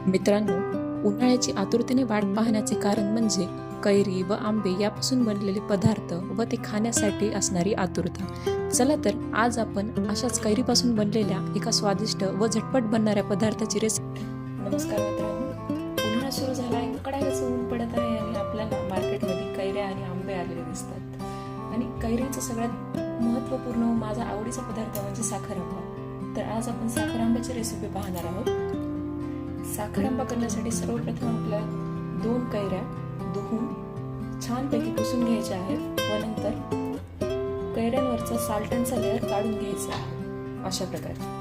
मित्रांनो, उन्हाळ्याची आतुरतेने वाट पाहण्याचे कारण म्हणजे कैरी व आंबे यापासून बनलेले पदार्थ व ते खाण्यासाठी असणारी आतुरता. चला तर आज आपण अशाच कैरीपासून बनलेल्या एका स्वादिष्ट व झटपट बनणाऱ्या पदार्थाची रेसिपी. नमस्कार मित्रांनो, उन्हाळा सुरू झाला आहे, कडाक्याचं ऊन पडत आहे आणि आपल्याला मार्केटमध्ये कैऱ्या आणि आंबे आलेले दिसतात. आणि कैरीचं सगळ्यात महत्त्वपूर्ण व माझा आवडीचा पदार्थ म्हणजे साखर आंबा. तर आज आपण साखर आंब्याची रेसिपी पाहणार आहोत. साखर आंबा करण्यासाठी सर्वप्रथम आपल्याला 2 कैऱ्या धुवून छानपैकी पुसून घ्यायच्या आहेत व नंतर कैऱ्यांवरचा साल्टांचा लेअर काढून घ्यायचा आहे अशा प्रकारे.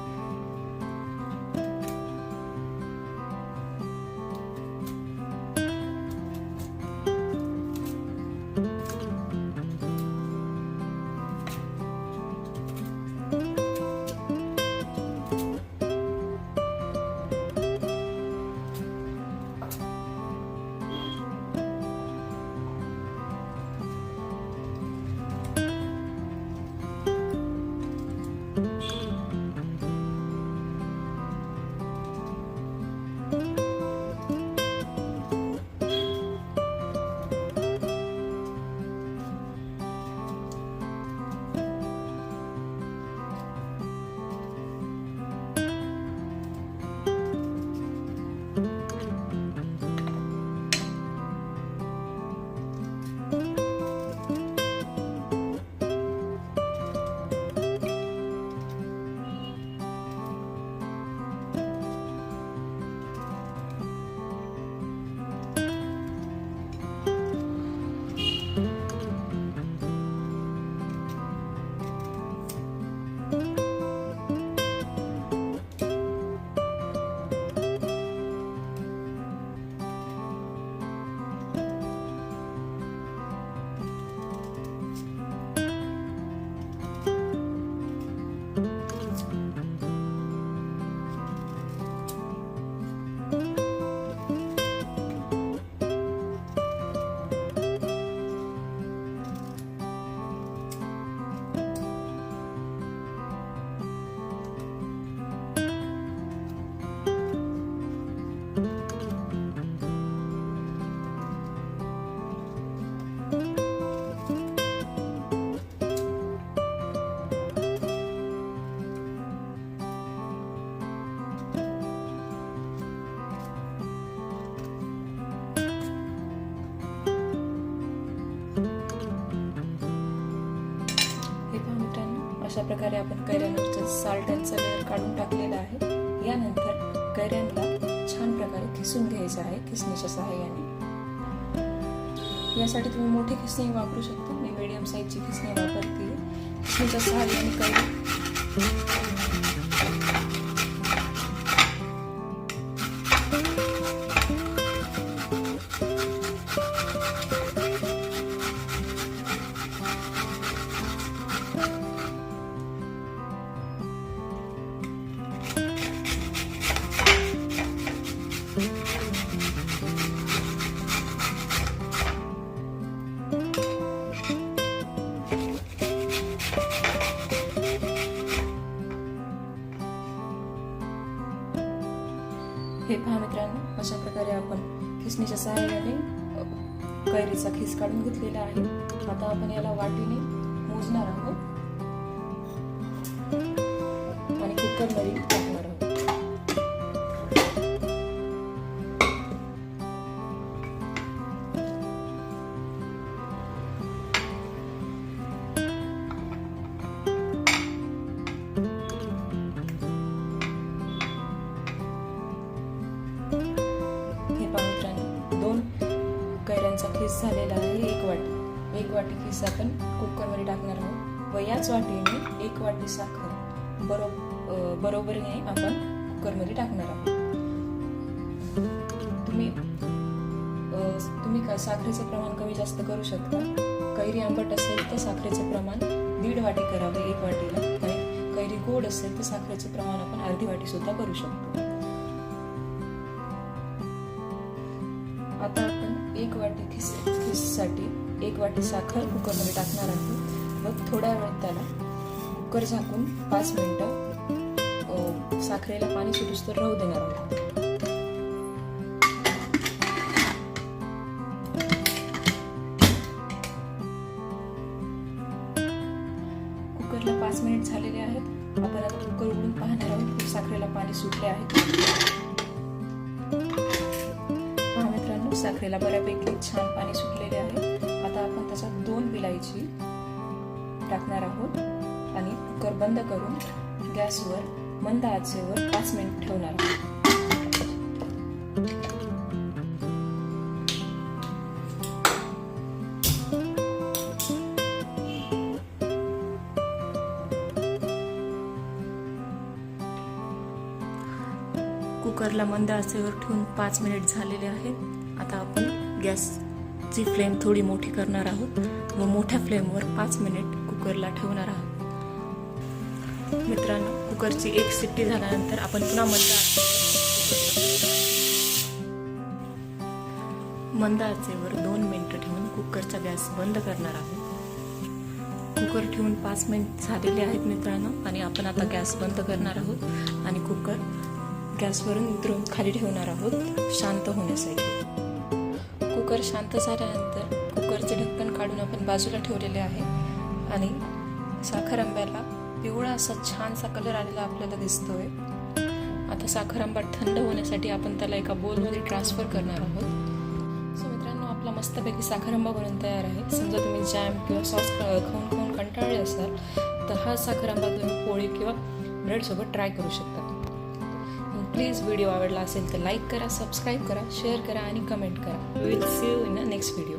अशा प्रकारे आपण कैऱ्यांवरचं साल्टांचा लेअर काढून टाकलेला आहे. यानंतर कैऱ्यांना छान प्रकारे खिसून घ्यायचं आहे खिसणीच्या सहाय्याने. यासाठी तुम्ही मोठी खिसणी वापरू शकता, मी मीडियम साईजची खिसणी वापरते. खिसणीच्या सहाय्याने कैरी हे पहा मित्रांनो, अशा प्रकारे आपण खिसणीच्या सहाय्याने कैरीचा खिस काढून घेतलेला आहे. आता आपण याला वाटीने मोजणार आहोत आणि कुकरमध्ये टाकणार आहोत. कैऱ्यांचा खिस झालेला आहे. एक वाटी खिस आपण कुकरमध्ये टाकणार आहोत व याच वाटीने 1 वाटी साखर बरोबरीने आपण कुकरमध्ये टाकणार आहोत. तुम्ही साखरेचे प्रमाण कमी जास्त करू शकता. कैरी आंबट असेल तर साखरेचे प्रमाण 1.5 वाटी करावे 1 वाटीला, आणि कैरी गोड असेल तर साखरेचे प्रमाण आपण अर्धी वाटी सुद्धा करू शकतो. आता आपण 1 वाटी खिससाठी 1 वाटी साखर कुकरमध्ये टाकणार आहोत व थोड्या वेळ त्याला कुकर झाकून 5 मिनिटं साखरेला पाणी सुटूस तर राहू देणार आहोत. पहा मित्रांनो, साखरेला बऱ्यापैकी छान पाणी सुटलेले आहे. आता आपण त्याच्यात 2 विलायची टाकणार आहोत आणि कुकर बंद करून गॅसवर मंद आचेवर 5 मिनिट ठेवणार आहोत. कुकरला मंद आचेवर ठेवून 5 मिनिट झालेले आहेत. आता आपण गॅसची फ्लेम थोडी मोठी करणार आहोत व मोठ्या फ्लेमवर 5 मिनिट कुकरला ठेवणार आहोत. मित्रांनो, कुकरची 1 शिट्टी झाल्यानंतर आपण पुन्हा मंद आचेवर 2 मिनिटं ठेवून कुकरचा गॅस बंद करणार आहोत. कुकर ठेवून 5 मिनिट झालेले आहेत मित्रांनो, आणि आपण आता गॅस बंद करणार आहोत आणि कुकर गॅसवरून उतरून खाली ठेवणार आहोत शांत होण्यासाठी. कुकर शांत झाल्यानंतर कुकरचे ढक्कन काढून आपण बाजूला ठेवलेले आहे आणि साखर आंब्याला पिवळा असा छानसा कलर आलेला आपल्याला दिसतोय. आता साखर आंबा थंड होण्यासाठी आपण त्याला एका बोलमध्ये ट्रान्सफर करणार आहोत. सो मित्रांनो, आपला मस्तपैकी साखर आंबा बनून तयार आहे. समजा तुम्ही जॅम किंवा सॉस खाऊन खाऊन कंटाळले असाल तर हा साखर आंबा तुम्ही पोळी किंवा ब्रेडसोबत ट्राय करू शकता. प्लीज व्हिडिओ आवडला असेल तर लाईक करा, सबस्क्राईब करा, शेअर करा आणि कमेंट करा. We will see you in the next video.